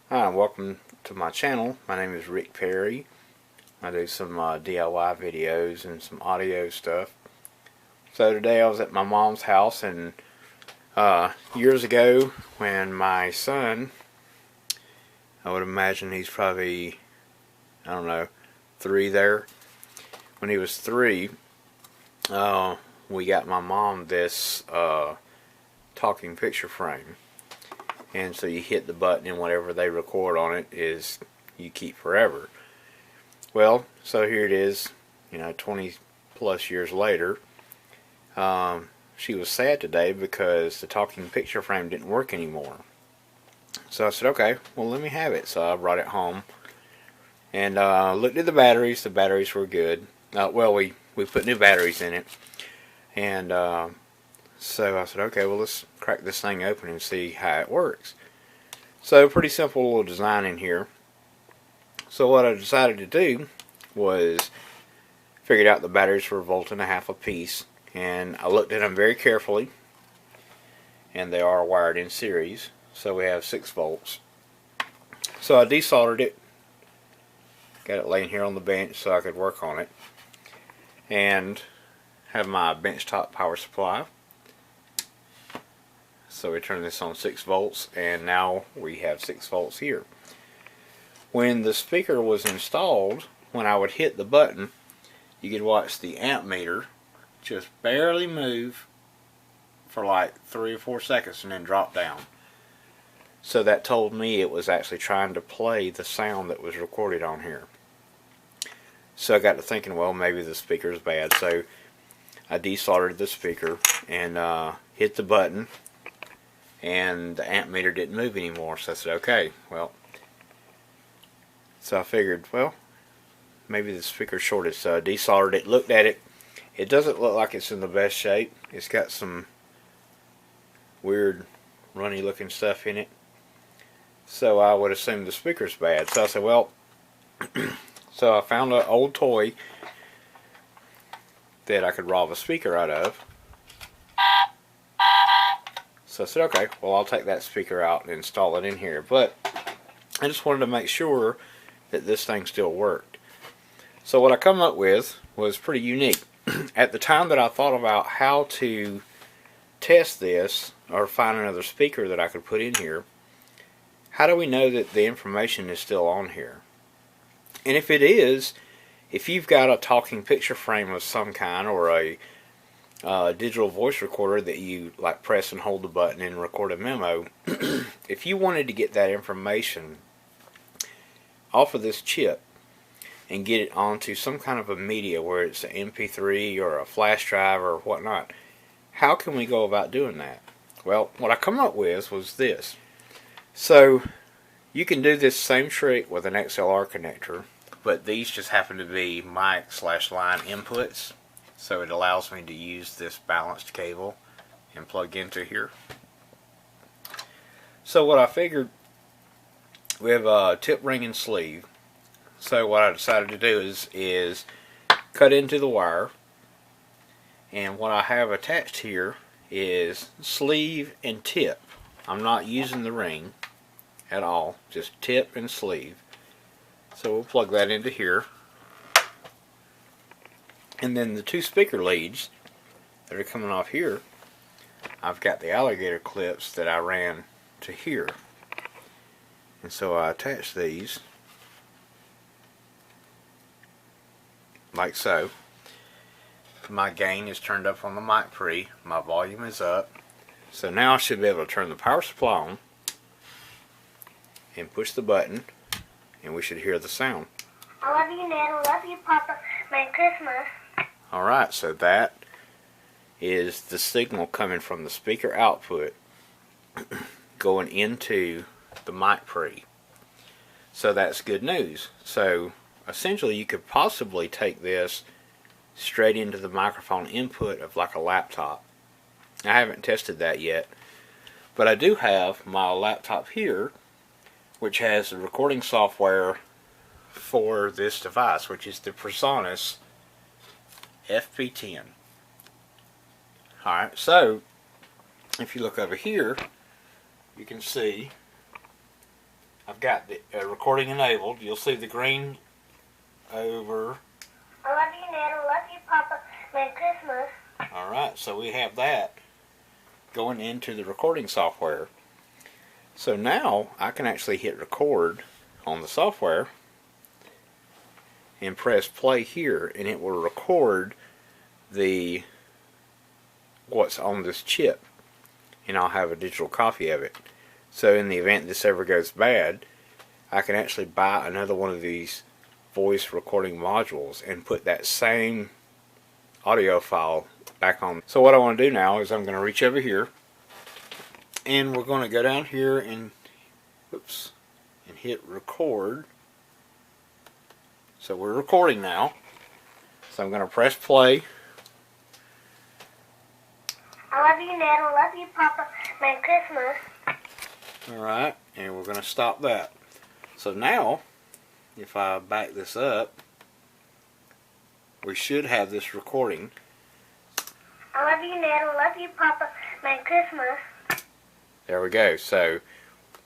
Hi, welcome to my channel. My name is Rick Perry. I do some DIY videos and some audio stuff. So today I was at my mom's house, and years ago when my son, I would imagine he's probably, I don't know, 3 there. When he was 3, we got my mom this talking picture frame. And so you hit the button and whatever they record on it is you keep forever. Well, so here it is, 20 plus years later. She was sad today because the talking picture frame didn't work anymore. So I said, okay, well, let me have it. So I brought it home and looked at the batteries. The batteries were good. We put new batteries in it. And so I said, okay, well, let's crack this thing open and see how it works. So pretty simple little design in here. So what I decided to do was figured out the batteries were 1.5 volts a piece, and I looked at them very carefully, and they are wired in series, so we have 6 volts. So I desoldered it, got it laying here on the bench so I could work on it, and have my benchtop power supply. So we turn this on 6 volts, and now we have 6 volts here. When the speaker was installed, when I would hit the button, you could watch the amp meter just barely move for like 3 or 4 seconds and then drop down. So that told me it was actually trying to play the sound that was recorded on here. So I got to thinking, well, maybe the speaker is bad. So I desoldered the speaker and hit the button, and the amp meter didn't move anymore. So I said, okay, well. So I figured, well, maybe the speaker's shorted. So I desoldered it, looked at it. It doesn't look like it's in the best shape. It's got some weird runny looking stuff in it. So I would assume the speaker's bad. So I said, well, so I found an old toy that I could rob a speaker out of. So I said, okay, well, I'll take that speaker out and install it in here. But I just wanted to make sure that this thing still worked. So what I come up with was pretty unique. At the time that I thought about how to test this or find another speaker that I could put in here, how do we know that the information is still on here? And if it is, if you've got a talking picture frame of some kind or a digital voice recorder that you like press and hold the button and record a memo, if you wanted to get that information off of this chip and get it onto some kind of a media, where it's an MP3 or a flash drive or whatnot, how can we go about doing that? Well, what I come up with was this. So you can do this same trick with an XLR connector, but these just happen to be mic/line inputs. So it allows me to use this balanced cable and plug into here. So what I figured, we have a tip ring and sleeve. So what I decided to do is cut into the wire, and what I have attached here is sleeve and tip. I'm not using the ring at all, just tip and sleeve. So we'll plug that into here. And then the 2 speaker leads that are coming off here, I've got the alligator clips that I ran to here. And so I attach these like so. My gain is turned up on the mic pre, my volume is up. So now I should be able to turn the power supply on and push the button, and we should hear the sound. I love you, Ned. I love you, Papa. Merry Christmas. Alright, so that is the signal coming from the speaker output going into the mic pre. So that's good news. So essentially you could possibly take this straight into the microphone input of like a laptop. I haven't tested that yet, but I do have my laptop here, which has the recording software for this device, which is the PreSonus FP10. Alright, so if you look over here, you can see I've got the recording enabled. You'll see the green over. I love you, Nana. I love you, Papa. Merry Christmas. Alright, so we have that going into the recording software. So now I can actually hit record on the software and press play here, and it will record what's on this chip, and I'll have a digital copy of it. So in the event this ever goes bad, I can actually buy another one of these voice recording modules and put that same audio file back on. So what I want to do now is I'm going to reach over here, and we're going to go down here and hit record. So we're recording now. So I'm going to press play. I love you, Nana. I love you, Papa. Merry Christmas. Alright, and we're going to stop that. So now, if I back this up, we should have this recording. I love you, Nana. I love you, Papa. Merry Christmas. There we go. So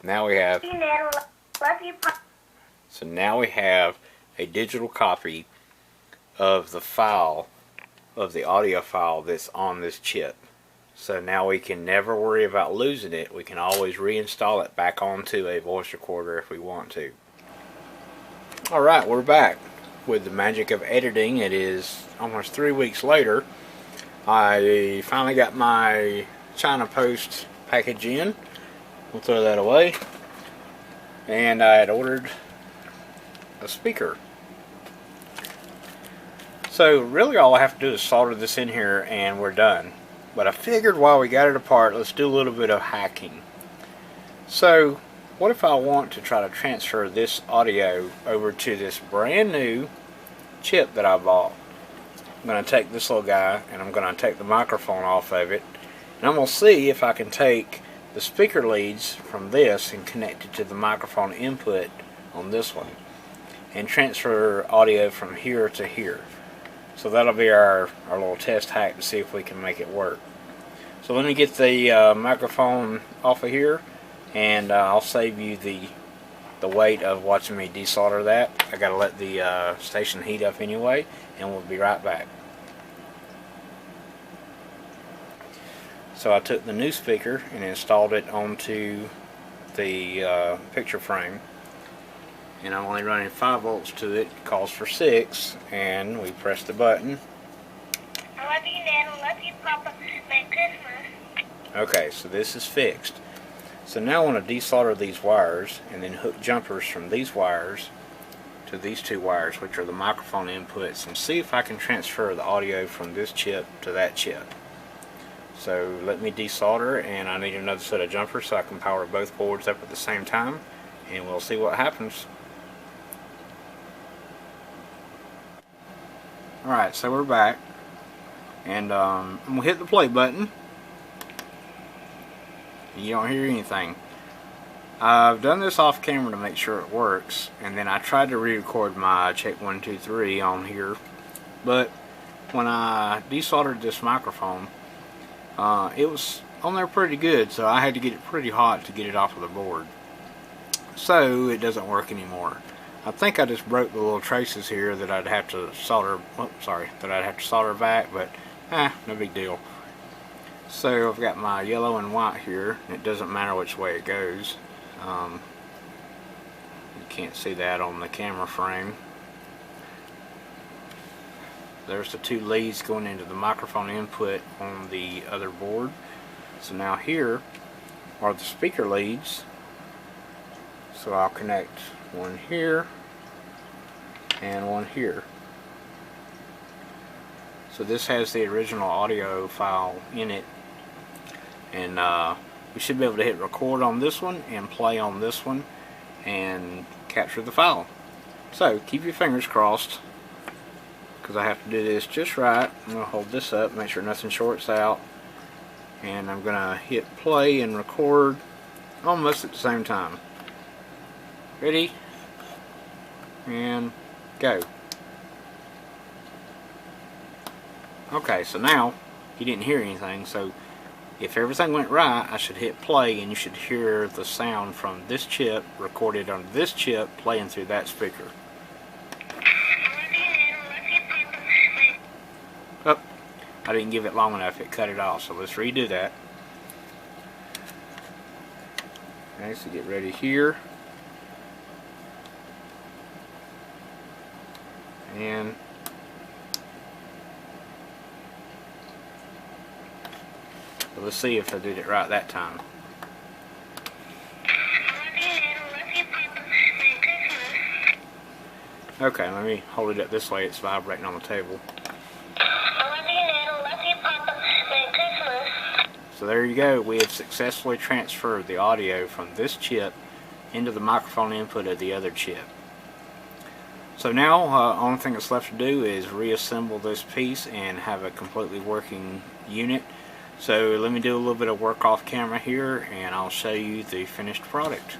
now we have. I love you, Nana. Love you, Papa. So now we have a digital copy of the file, of the audio file that's on this chip. So now we can never worry about losing it. We can always reinstall it back onto a voice recorder if we want to. Alright, we're back with the magic of editing. It is almost 3 weeks later. I finally got my China Post package in. We'll throw that away. And I had ordered a speaker. So really all I have to do is solder this in here and we're done. But I figured while we got it apart, let's do a little bit of hacking. So what if I want to try to transfer this audio over to this brand new chip that I bought? I'm going to take this little guy and I'm going to take the microphone off of it, and I'm going to see if I can take the speaker leads from this and connect it to the microphone input on this one and transfer audio from here to here. So that'll be our little test hack to see if we can make it work. So let me get the microphone off of here, and I'll save you the wait of watching me desolder that. I gotta let the station heat up anyway, and we'll be right back. So I took the new speaker and installed it onto the picture frame, and I'm only running 5 volts to it. It calls for 6, and we press the button. I love you, Nana. I love you, Papa. Merry Christmas. Okay, so this is fixed. So now I want to desolder these wires and then hook jumpers from these wires to these 2 wires, which are the microphone inputs, and see if I can transfer the audio from this chip to that chip. So let me desolder, and I need another set of jumpers so I can power both boards up at the same time, and we'll see what happens. Alright, so we're back, and I'm going to hit the play button. You don't hear anything. I've done this off camera to make sure it works, and then I tried to re-record my check 1 2 3 on here, but when I desoldered this microphone, it was on there pretty good, so I had to get it pretty hot to get it off of the board. So it doesn't work anymore. I think I just broke the little traces here that I'd have to solder. That I'd have to solder back, but no big deal. So I've got my yellow and white here, and it doesn't matter which way it goes. You can't see that on the camera frame. There's the 2 leads going into the microphone input on the other board. So now here are the speaker leads. So I'll connect one here and one here. So this has the original audio file in it, and we should be able to hit record on this one and play on this one and capture the file. So keep your fingers crossed, because I have to do this just right. I'm going to hold this up, make sure nothing shorts out, and I'm going to hit play and record almost at the same time. Ready? And go. Okay, so now you didn't hear anything, so If everything went right, I should hit play and you should hear the sound from this chip recorded on this chip playing through that speaker. Oh, I didn't give it long enough, it cut it off, so let's redo that. Okay, so get ready here. And so let's see if I did it right that time. Okay, let me hold it up this way, it's vibrating on the table. So there you go, we have successfully transferred the audio from this chip into the microphone input of the other chip. So now, only thing that's left to do is reassemble this piece and have a completely working unit. So let me do a little bit of work off camera here and I'll show you the finished product.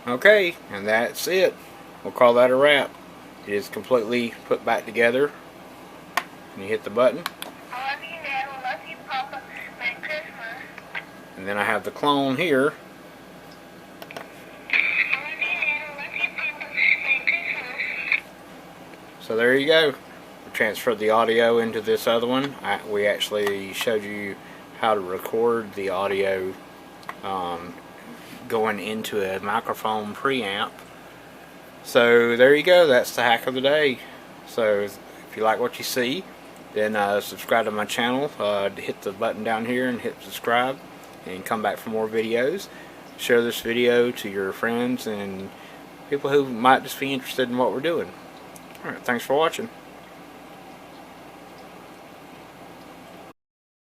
Okay, and that's it. We'll call that a wrap. It is completely put back together. And you hit the button. I love you, Dad. I love you, Papa. Merry Christmas. And then I have the clone here. I love you, Dad. I love you, Papa. Merry Christmas. So there you go. We transferred the audio into this other one. We actually showed you how to record the audio going into a microphone preamp. So there you go. That's the hack of the day. So if you like what you see, then subscribe to my channel. Hit the button down here and hit subscribe and come back for more videos. Share this video to your friends and people who might just be interested in what we're doing. Alright, thanks for watching.